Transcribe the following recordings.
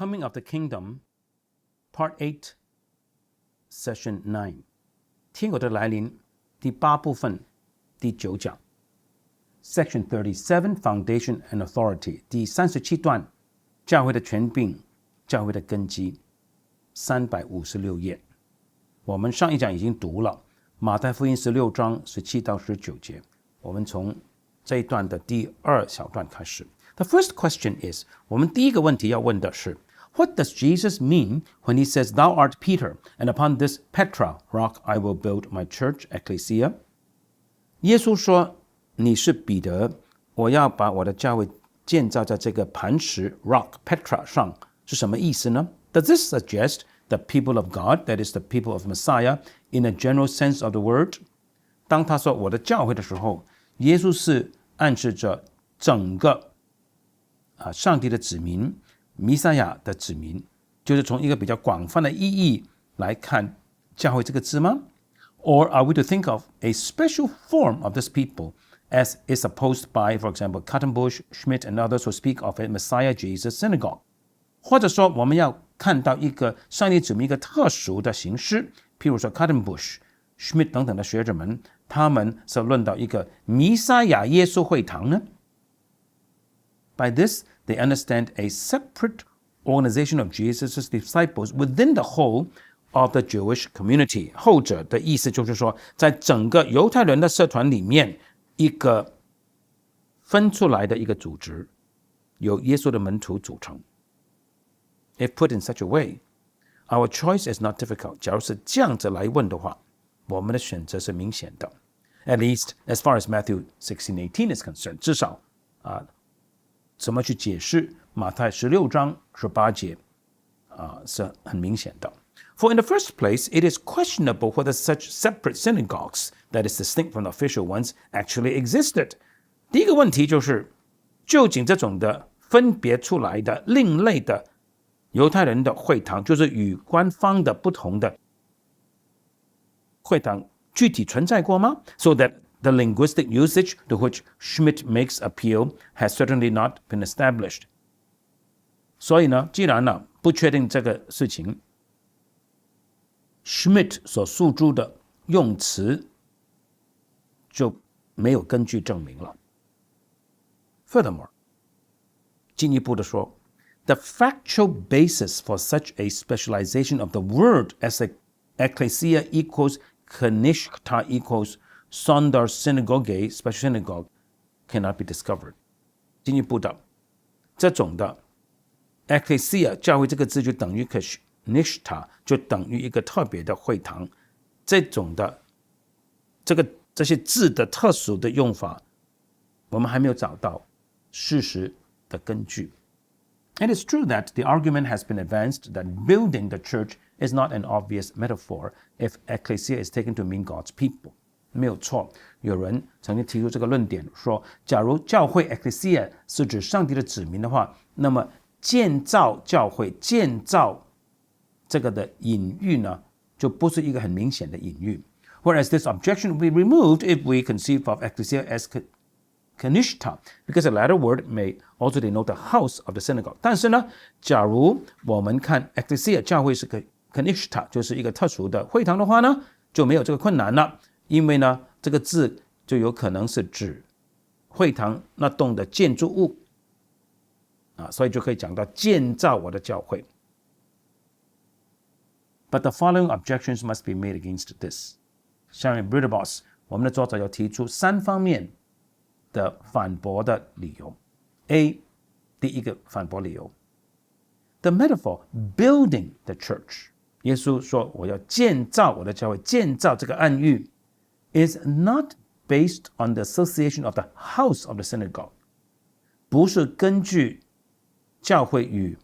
Coming of the Kingdom, Part 8, Session 9. 天国的来临第8部分第9讲 Section 37, Foundation and Authority 第37段教会的权柄教会的根基356页。我们上一讲已经读了马太福音16章17到19节，我们从这一段的第2小段开始。The first question is, 我们第一个问题要问的是 What does Jesus mean when he says, Thou art Peter, and upon this Petra rock I will build my church, ecclesia? 耶稣说，你是彼得，我要把我的教会建造在这个磐石 rock Petra 上，是什么意思呢？ Does this suggest the people of God, that is the people of Messiah, in a general sense of the word? 当他说我的教会的时候，耶稣是暗示着整个上帝的子民弥赛亚的子民，就是从一个比较广泛的意义来看教会这个字吗？ Or are we to think of a special form of this people as is supposed by, for example, Kaltenbusch, Schmidt, and others who speak of a Messiah Jesus synagogue? 或者说我们要看到一个上帝子民一个特殊的形式，譬如说 Kaltenbusch, Schmidt 等等的学者们，他们是论到一个弥赛亚耶稣会堂呢？ By this, they understand a separate organization of Jesus' disciples within the whole of the Jewish community. 后者的意思就是说，在整个犹太人的社团里面，一个分出来的一个组织，由耶稣的门徒组成。If put in such a way, our choice is not difficult. 假如是这样子来问的话，我们的选择是明显的。At least as far as Matthew 16:18 is concerned, 至少怎么去解释马太16章18节是很明显的。For in the first place, it is questionable whether such separate synagogues, that is distinct from the official ones, actually existed. 第一个问题就是，究竟这种的分别出来的另类的犹太人的会堂，就是与官方的不同的会堂，具体存在过吗？ So that the linguistic usage to which Schmidt makes appeal has certainly not been established. 所以呢，既然不确定这个事情 Schmidt 所诉诸的用词就没有根据证明了。Furthermore, 进一步的说 the factual basis for such a specialization of the word as a ecclesia equals Kanishta equals Sondersynagoge, special synagogue, cannot be discovered. 进一步的，这种的 ecclesia 教会这个字就等于 Kanishta， 就等于一个特别的会堂。这种的这些字的特殊的用法，我们还没有找到事实的根据。It is true that the argument has been advanced that building the church is not an obvious metaphor if ecclesia is taken to mean God's people. 没有错，有人曾经提出这个论点，说假如教会 ecclesia 是指上帝的子民的话，那么建造教会、建造这个的隐喻呢，就不是一个很明显的隐喻。Whereas this objection will be removed if we conceive of ecclesia as Kanishta, because the latter word may also denote the house of the synagogue. 但是呢，假如我们看 ecclesia 教会是个 Kanishta， 就是一个特殊的会堂的话呢，就没有这个困难了。因为呢，这个字就有可能是指会堂那栋的建筑物所以就可以讲到建造我的教会。But the following objections must be made against this. Sharon Bridebos, 我们的作者有提出3方面的反驳的理由。A. 第一个反驳理由 The metaphor building the church. 耶稣说我要建造我的教会，建造这个暗喻is not based on the association of the house of the synagogue. 不是根据教会与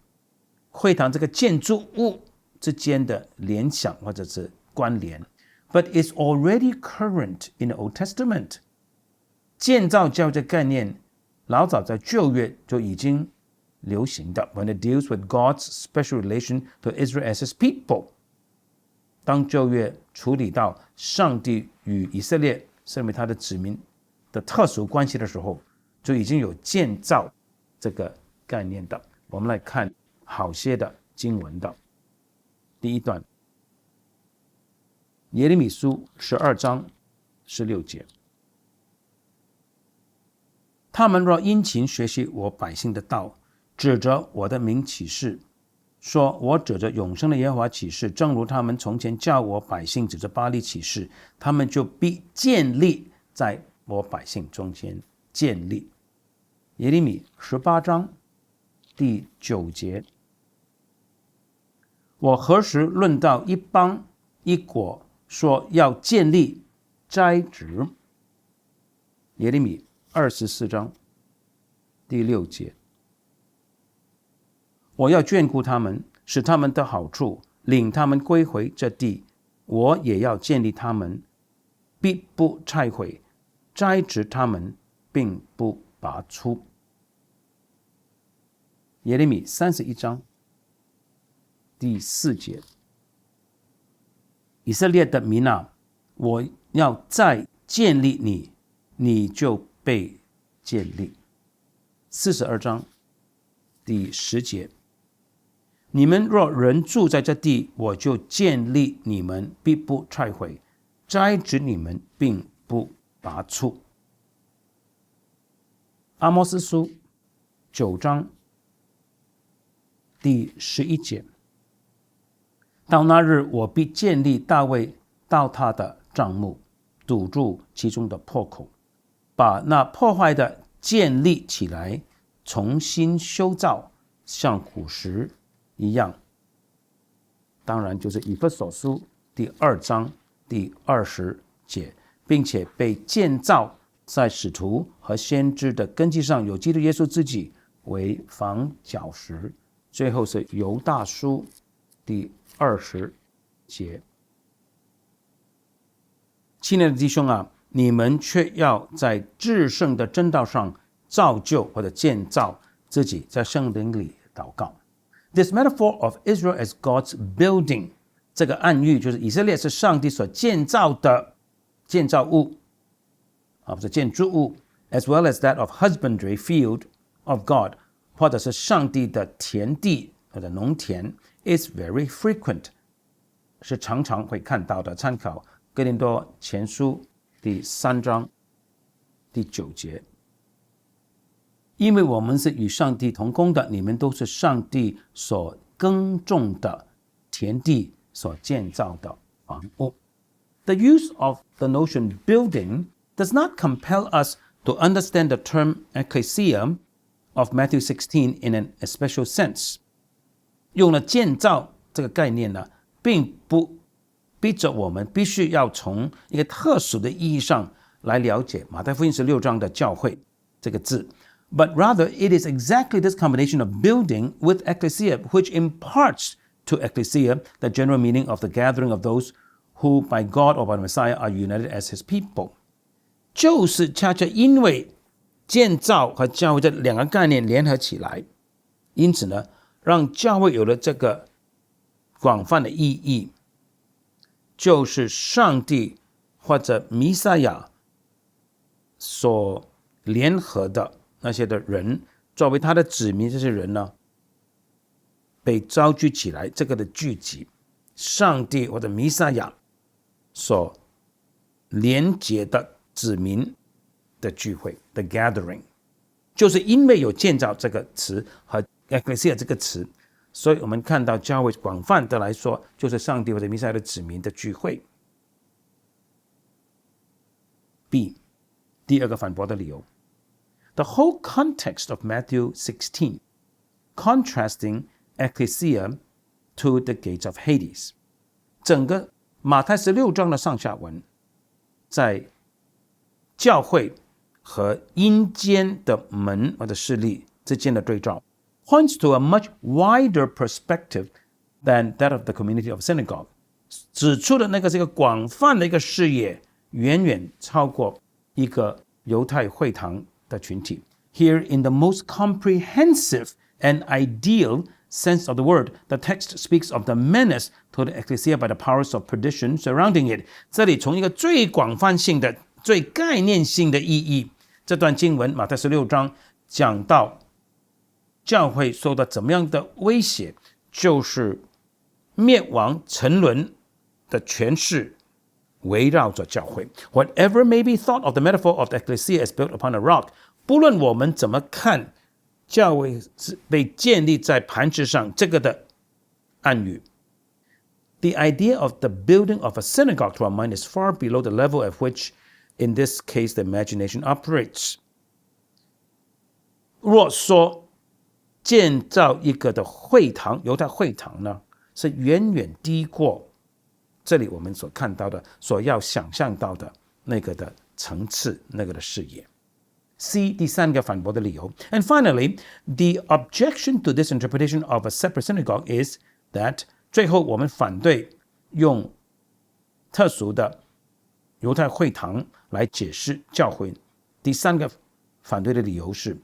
会堂这个建筑物之间的联想或者是关联 but is already current in the Old Testament. 建造教会的概念老早在旧约就已经流行的 when it deals with God's special relation to Israel as his people. 当旧约处理到上帝与以色列身为他的子民的特殊关系的时候，就已经有建造这个概念的。我们来看好些的经文的。第一段，耶利米书12章16节，他们若殷勤学习我百姓的道，指着我的名起誓，说我指着永生的耶和华起誓，正如他们从前叫我百姓指着巴力起誓，他们就必建立在我百姓中间。建立。耶利米18章第9节，我何时论到一邦一国，说要建立栽植？耶利米24章第6节，我要眷顾他们，使他们得好处，领他们归回这地，我也要建立他们，必不拆毁，栽植他们，并不拔出。耶利米31章第4节，以色列的民啊，我要再建立你，你就被建立。42章第10节，你们若人住在这地，我就建立你们，必不拆毁，栽植你们，并不拔出。阿摩司书9章第11节，到那日，我必建立大卫到他的帐幕，堵住其中的破口，把那破坏的建立起来，重新修造，像古时一样。当然就是以弗所书第2章第20节，并且被建造在使徒和先知的根基上，有基督耶稣自己为房角石。最后是犹大书第20节，亲爱的弟兄啊，你们却要在至圣的真道上造就或者建造自己，在圣灵里祷告。This metaphor of Israel as God's building， 这个暗喻就是以色列是上帝所建造的建造物，不是建筑物 ，as well as that of husbandry field of God， 或者是上帝的田地或者农田 ，is very frequent， 是常常会看到的。参考哥林多前书第3章第9节。因为我们是与上帝同工的，你们都是上帝所耕种的田地所建造的房屋。The use of the notion building does not compel us to understand the term ecclesia of Matthew 16 in an especial sense. 用了建造这个概念呢，并不逼着我们必须要从一个特殊的意义上来了解马太福音16章的教会这个字。But rather, it is exactly this combination of building with ecclesia which imparts to ecclesia the general meaning of the gathering of those who by God or by the Messiah are united as his people. 就是恰恰因为建造和教会这两个概念联合起来，因此呢，让教会有了这个广泛的意义，就是上帝或者弥赛亚所联合的那些的人，作为他的子民，这些人呢，被召集起来，这个的聚集，上帝或者弥赛亚所连结的子民的聚会 ，the gathering， 就是因为有建造这个词和 ecclesia 这个词，所以我们看到教会广泛的来说，就是上帝或者弥赛亚的子民的聚会。B， 第二个反驳的理由。The whole context of Matthew 16, contrasting ecclesia to the gates of Hades. 整个马太16章的上下文，在教会和阴间的门或者势力之间的对照 points to a much wider perspective than that of the community of synagogue. 指出的那个是一个广泛的一个视野，远远超过一个犹太会堂的群体。Here, in the most comprehensive and ideal sense of the word, the text speaks of the menace to the ecclesia by the powers of perdition surrounding it. 这里从一个最广泛性的、最概念性的意义，这段经文马太16章讲到教会受到怎么样的威胁，就是灭亡沉沦的权势围绕着教会。 Whatever may be thought of the metaphor of the ecclesia is built upon a rock， 不论我们怎么看教会是被建立在磐石上这个的暗语， The idea of the building of a synagogue to our mind is far below the level at which in this case the imagination operates。 若说建造一个的会堂，犹太会堂呢，是远远低过这里我们所看到的，所要想象到的那个的层次，那个的视野。C 第三个反驳的理由。 And finally, the objection to this interpretation of a separate synagogue is that 最后我们反对用特殊的犹太会堂来解释教会。第三个反对的理由是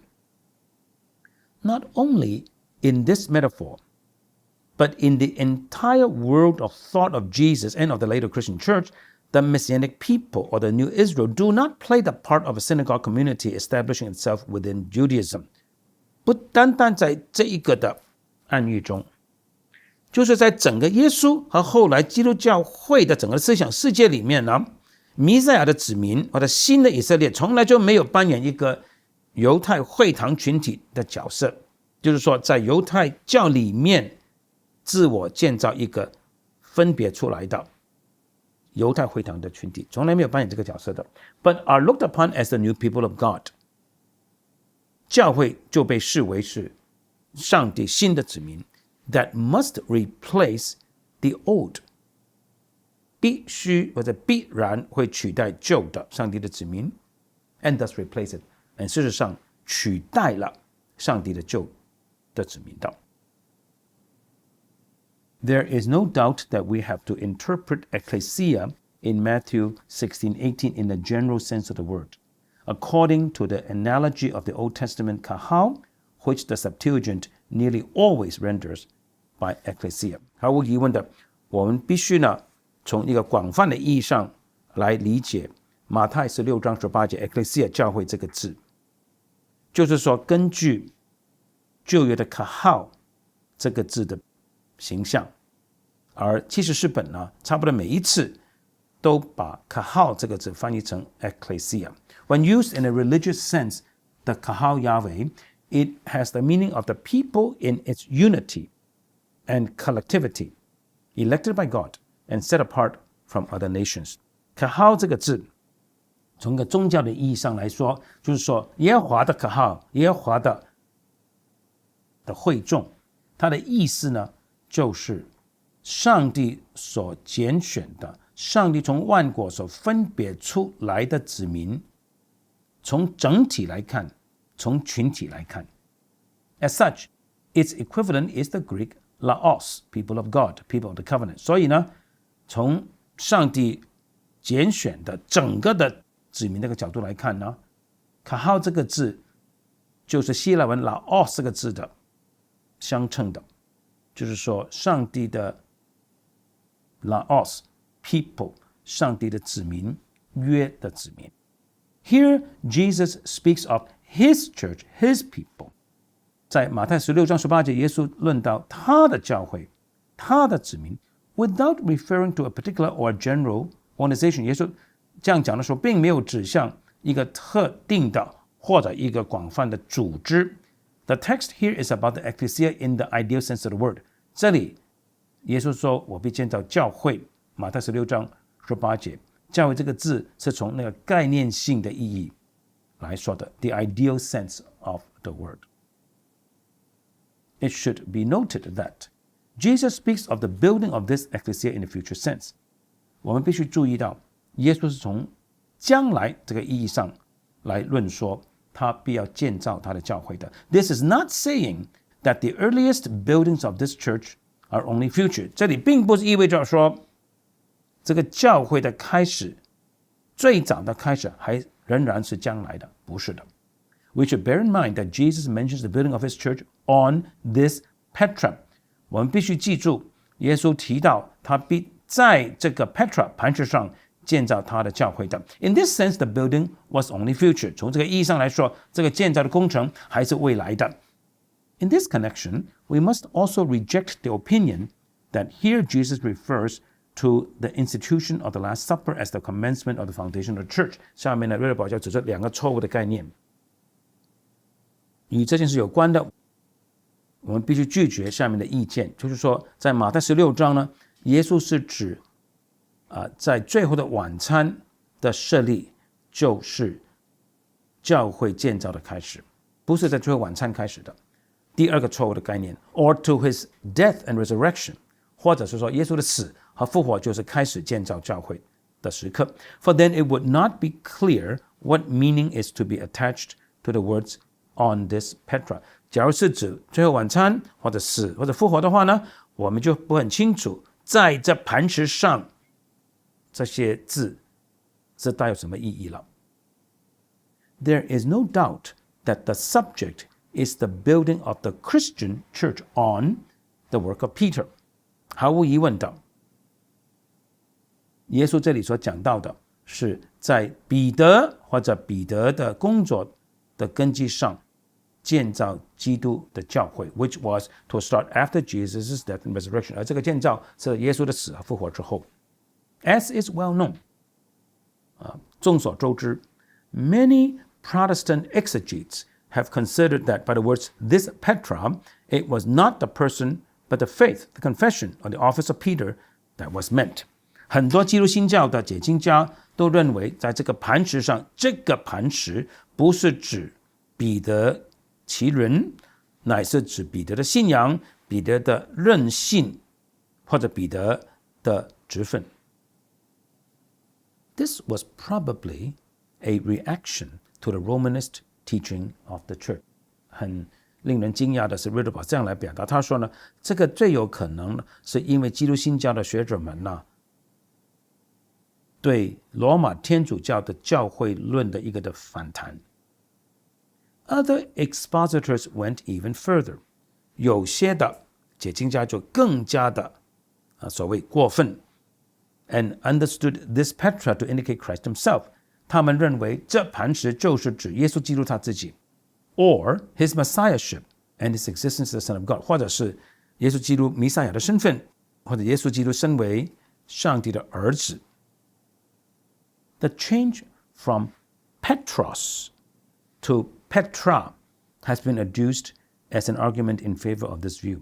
Not only in this metaphor, but in the entire world of thought of Jesus and of the later Christian church, the Messianic people or the New Israel do not play the part of a synagogue community establishing itself within Judaism。 不单单在这一个的暗喻中，就是在整个耶稣和后来基督教会的整个思想世界里面呢，弥赛亚的子民或者新的以色列从来就没有扮演一个犹太会堂群体的角色，就是说在犹太教里面自我建造一个分别出来的犹太会堂的群体，从来没有扮演这个角色的。 But are looked upon as the new people of God。 教会就被视为是上帝新的子民， that must replace the old， 必须或者必然会取代旧的上帝的子民， and thus replace it， and 事实上取代了上帝的旧的子民的。There is no doubt that we have to interpret ecclesia in Matthew 16:18 in the general sense of the word, according to the analogy of the Old Testament kahal, which the Septuagint nearly always renders by ecclesia。 毫无疑问的，我们必须呢从一个广泛的意义上来理解马太16章18节 ecclesia 教会这个字，就是说根据旧约的 kahal 这个字的形象，而70诗本呢，差不多每一次都把 kahal 这个字翻译成 ecclesia。 When used in a religious sense, the kahal Yahweh, it has the meaning of the people in its unity and collectivity, elected by God and set apart from other nations。 kahal 这个字从一个宗教的意义上来说，就是说耶和华的 kahal， 耶和华的会众，它的意思呢就是上帝所拣选的，上帝从万国所分别出来的子民，从整体来看，从群体来看。 As such, its equivalent is the Greek laos, people of God, people of the covenant。 所以呢，从上帝拣选的整个的子民这个角度来看呢， kahal 这个字就是希腊文 laos 这个字的相称的，就是说上帝的 laos people， 上帝的子民，约的子民。 Here Jesus speaks of his church, his people。 在马太16章18节，耶稣论到他的教会，他的子民 without referring to a particular or a general organization。 耶稣这样讲的时候，并没有指向一个特定的或者一个广泛的组织。 The text here is about the ecclesia in the ideal sense of the word。 这里耶稣说我必建造教会，马太16章18节，教会这个字是从那个概念性的意义来说的， the ideal sense of the word。 It should be noted that Jesus speaks of the building of this ecclesia in a future sense。 我们必须注意到耶稣是从将来这个意义上来论说他必要建造他的教会的。 This is not saying that the earliest buildings of this church are only future。 这里并不是意味着说这个教会的开始，最早的开始还仍然是将来的，不是的。 We should bear in mind that Jesus mentions the building of his church on this Petra。 我们必须记住耶稣提到他必在这个 Petra 磐石上建造他的教会的。 In this sense, the building was only future。 从这个意义上来说，这个建造的工程还是未来的。In this connection, we must also reject the opinion that here Jesus refers to the institution of the Last Supper as the commencement of the foundation of the church. 下面呢，瑞德堡教指出两个错误的概念，与这件事有关的，我们必须拒绝下面的意见，就是说，在马太16章呢，耶稣是指在最后的晚餐的设立就是教会建造的开始，不是在最后晚餐开始的。第二个错误的概念 ，or to his death and resurrection， 或者是说耶稣的死和复活就是开始建造教会的时刻。For then it would not be clear what meaning is to be attached to the words on this Petra。假如是指最后晚餐或者死或者复活的话呢，我们就不很清楚在这磐石上这些字是带有什么意义了。There is no doubt that the subject is the building of the Christian church on the work of Peter。毫无疑问的，耶稣这里所讲到的是在彼得或者彼得的工作的根基上建造基督的教会 which was to start after Jesus' death and resurrection， 而这个建造是耶稣的死和复活之后。As is well known， 众所周知 many Protestant exegetes have considered that by the words this Petra, it was not the person but the faith, the confession, or the office of Peter that was meant。 很多基督新教的解经家都认为在这个磐石上，这个磐石不是指彼得其人，乃是指彼得的信仰、彼得的任性或者彼得的职分。This was probably a reaction to the Romanist teaching of the church。 很令人惊讶的是，瑞德堡这样来表达，他说呢，这个最有可能是因为基督新教的学者们呢，对罗马天主教的教会论的一个的反弹。Other expositors went even further， 有些的解经家就更加的所谓过分 and understood this Petra to indicate Christ himself。 他们认为这磐石就是指耶稣基督他自己 or his messiahship and his existence as the Son of God， 或者是耶稣基督弥赛亚的身份，或者耶稣基督身为上帝的儿子。The change from Petros to Petra has been adduced as an argument in favor of this view。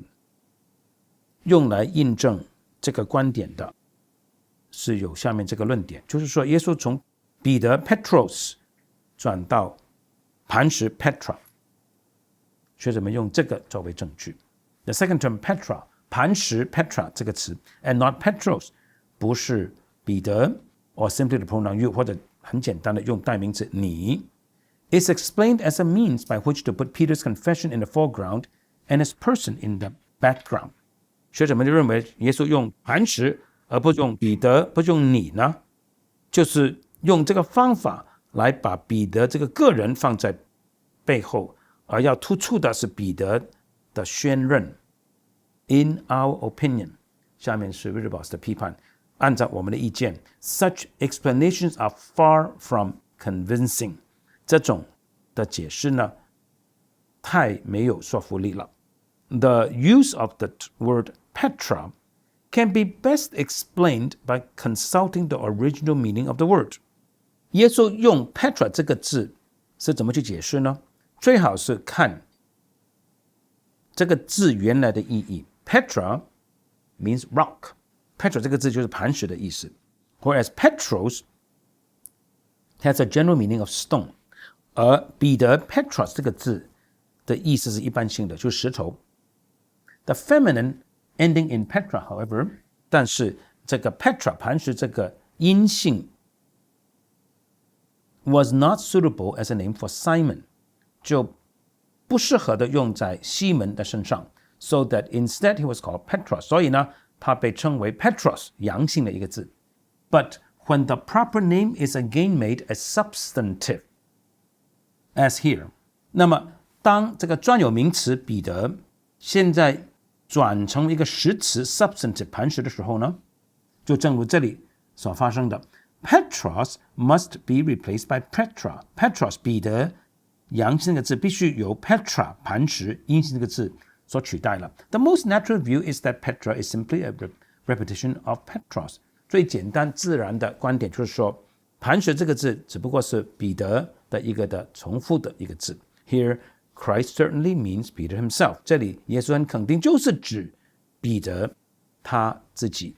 用来印证这个观点的是有下面这个论点，就是说耶稣从彼得 Petros 转到磐石 Petra， 学者们用这个作为证据。 The second term Petra， 磐石 Petra 这个词 and not Petros， 不是彼得 or simply the pronoun you， 或者很简单的用代名词你。Is explained as a means by which to put Peter's confession in the foreground and his person in the background。 学者们就认为耶稣用磐石而不用彼得，不用你呢，就是用这个方法来把彼得这个个人放在背后，而要突出的是彼得的宣认。In our opinion， 下面是瑞德堡的批判，按照我们的意见 ，such explanations are far from convincing。 这种的解释呢，太没有说服力了。The use of the word Petra can be best explained by consulting the original meaning of the word。 耶稣用 Petra 这个字是怎么去解释呢？最好是看这个字原来的意义。Petra means rock， Petra 这个字就是磐石的意思。Whereas Petros has a general meaning of stone， 而彼得 Petros 这个字的意思是一般性的，就是石头。The feminine ending in Petra, however， 但是这个 Petra 磐石这个阴性 was not suitable as a name for Simon， 就不适合的用在西门的身上 ，so that instead he was called Petros。 所以呢，他被称为 Petros， 阳性的一个字。But when the proper name is again made a substantive, as here， 那么当这个专有名词彼得现在转成一个实词 substantive 磐石的时候呢，就正如这里所发生的 ，Petros must be replaced by Petra。Petros 彼得阳性这个字必须由 Petra 磐石阴性这个字所取代了。The most natural view is that Petra is simply a repetition of Petros。最简单自然的观点就是说，磐石这个字只不过是彼得的一个的重复的一个字。Here, Christ certainly means Peter himself。这里耶稣很肯定就是指彼得他自己。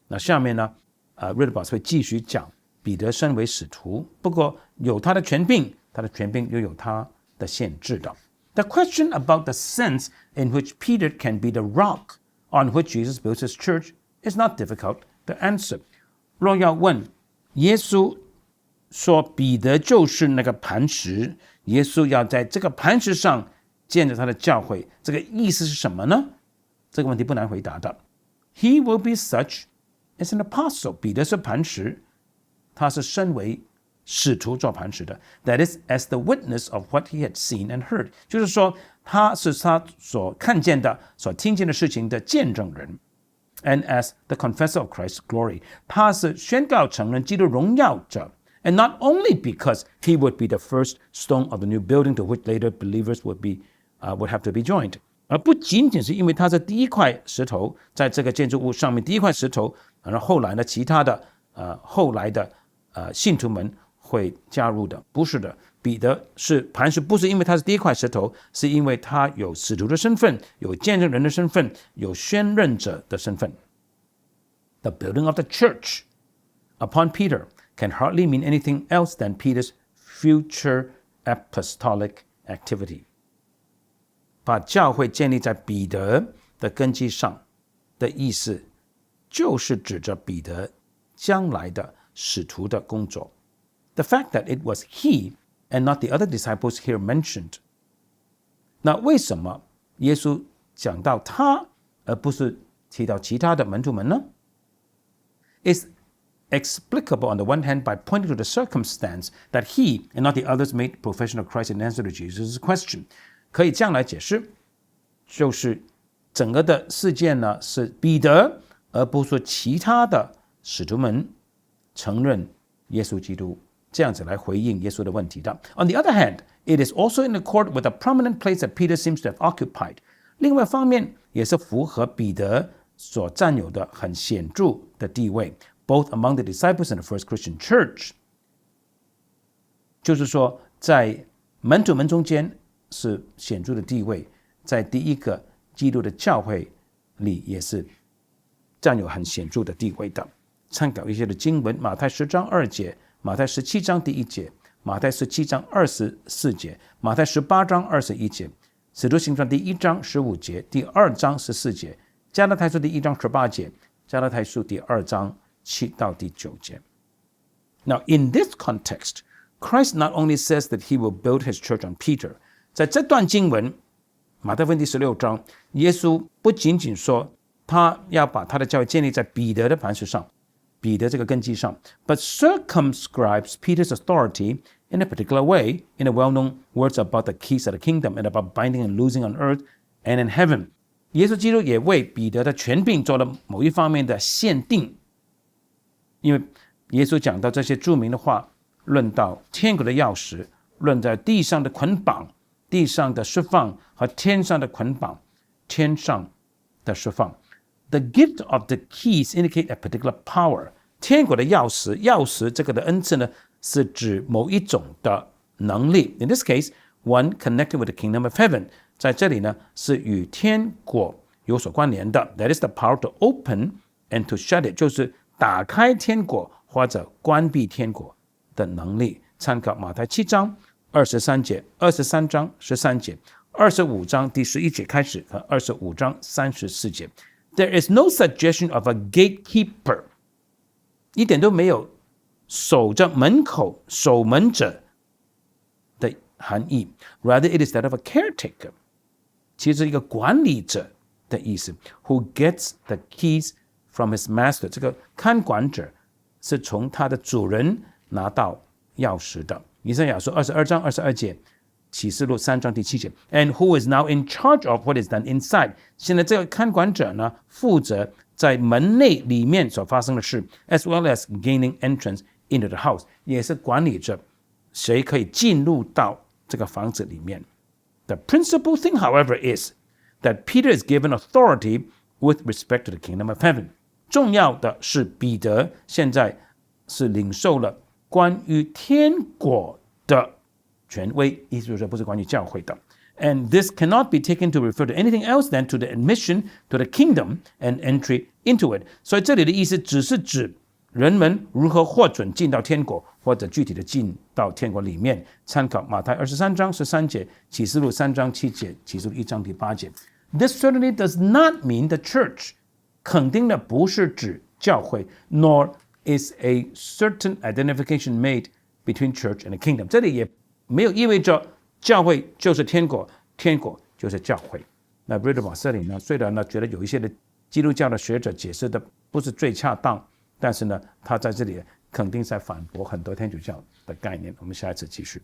那下面呢，Ridley会继续讲彼得身为使徒，不过有他的权柄，他的权柄又有他的限制的。The question about the sense in which Peter can be the rock on which Jesus builds his church is not difficult to answer。若要问耶稣说彼得就是那个磐石，耶稣要在这个磐石上建立他的教会，这个意思是什么呢？这个问题不难回答的。He will be such as an apostle。 彼得是磐石，他是身为使徒做磐石的。That is, as the witness of what he had seen and heard。 就是说他是他所看见的所听见的事情的见证人。And as the confessor of Christ's glory， 他是宣告承认基督荣耀者。And not only because he would be the first stone of the new building to which later believers would have to be joined， 而不仅仅是因为他是第一块石头，在这个建筑物上面第一块石头，然后后来呢，其他的后来的信徒们会加入的，不是的。彼得是磐石，不是因为他是第一块石头，是因为他有使徒的身份，有见证人的身份，有宣认者的身份。The building of the church upon Peter can hardly mean anything else than Peter's future apostolic activity。 把教会建立在彼得的根基上的意思，就是指着彼得将来的使徒的工作。The fact that it was he and not the other disciples here mentioned。 那为什么耶稣讲到他，而不是提到其他的门徒们呢？ It's explicable on the one hand by pointing to the circumstance that he and not the others made profession of Christ in answer to Jesus' question。 可以这样来解释，就是整个的事件呢，是彼得而不是其他的使徒们承认耶稣基督，这样子来回应耶稣的问题的。On the other hand, it is also in accord with the prominent place that Peter seems to have occupied。 另外一方面也是符合彼得所占有的很显著的地位， both among the disciples and the first Christian church。 就是说在门徒们中间是显著的地位，在第一个基督的教会里也是占有很显著的地位的。参考一些的经文，马太10章2节，马太17章第1节，马太17章24节，马太18章21节，使徒行传第1章15节，第2章14节，加拉太书第1章18节，加拉太书第2章7到第9节。Now, in this context, Christ not only says that he will build his church on Peter。 在这段经文，马太福音第16章，耶稣不仅仅说他要把他的教会建立在彼得的磐石上，彼得这个根基上， but circumscribes Peter's authority in a particular way in the well-known words about the keys of the kingdom and about binding and loosing on earth and in heaven。 耶稣基督也为彼得的权柄做了某一方面的限定，因为耶稣讲到这些著名的话，论到天国的钥匙，论在地上的捆绑，地上的释放和天上的捆绑，天上的释放。The gift of the keys indicate a particular power。 天国的钥匙，钥匙这个的恩赐呢，是指某一种的能力。In this case, one connected with the kingdom of heaven。 在这里呢，是与天国有所关联的。That is the power to open and to shut it， 就是打开天国或者关闭天国的能力。参考马太7章23节、23章13节、25章第11节开始和25章34节。There is no suggestion of a gatekeeper， 一点都没有守着门口、守门者的含义。Rather, it is that of a caretaker， 其实一个管理者的意思。Who gets the keys from his master， 这个看管者是从他的主人拿到钥匙的。以赛亚书22章22节，启示录3章第7节。And who is now in charge of what is done inside？ 现在这个看管者呢，负责在门内里面所发生的事 ，as well as gaining entrance into the house， 也是管理着谁可以进入到这个房子里面。The principal thing, however, is that Peter is given authority with respect to the kingdom of heaven. 重要的是彼得现在是领受了关于天国的权威，意思就是说不是关于教会的。And this cannot be taken to refer to anything else than to the admission to the kingdom and entry into it. 所以这里的意思只是指人们如何获准进到天国，或者具体的进到天国里面。参考马太23章13节，启示录3章7节，启示录1章第8节。This certainly does not mean the church. 肯定的不是指教会 ，nor is a certain identification made between church and the kingdom. 这里也没有意味着教会就是天国，天国就是教会。那瑞德马瑟林呢，虽然呢觉得有一些的基督教的学者解释的不是最恰当，但是呢，他在这里肯定在反驳很多天主教的概念。我们下一次继续。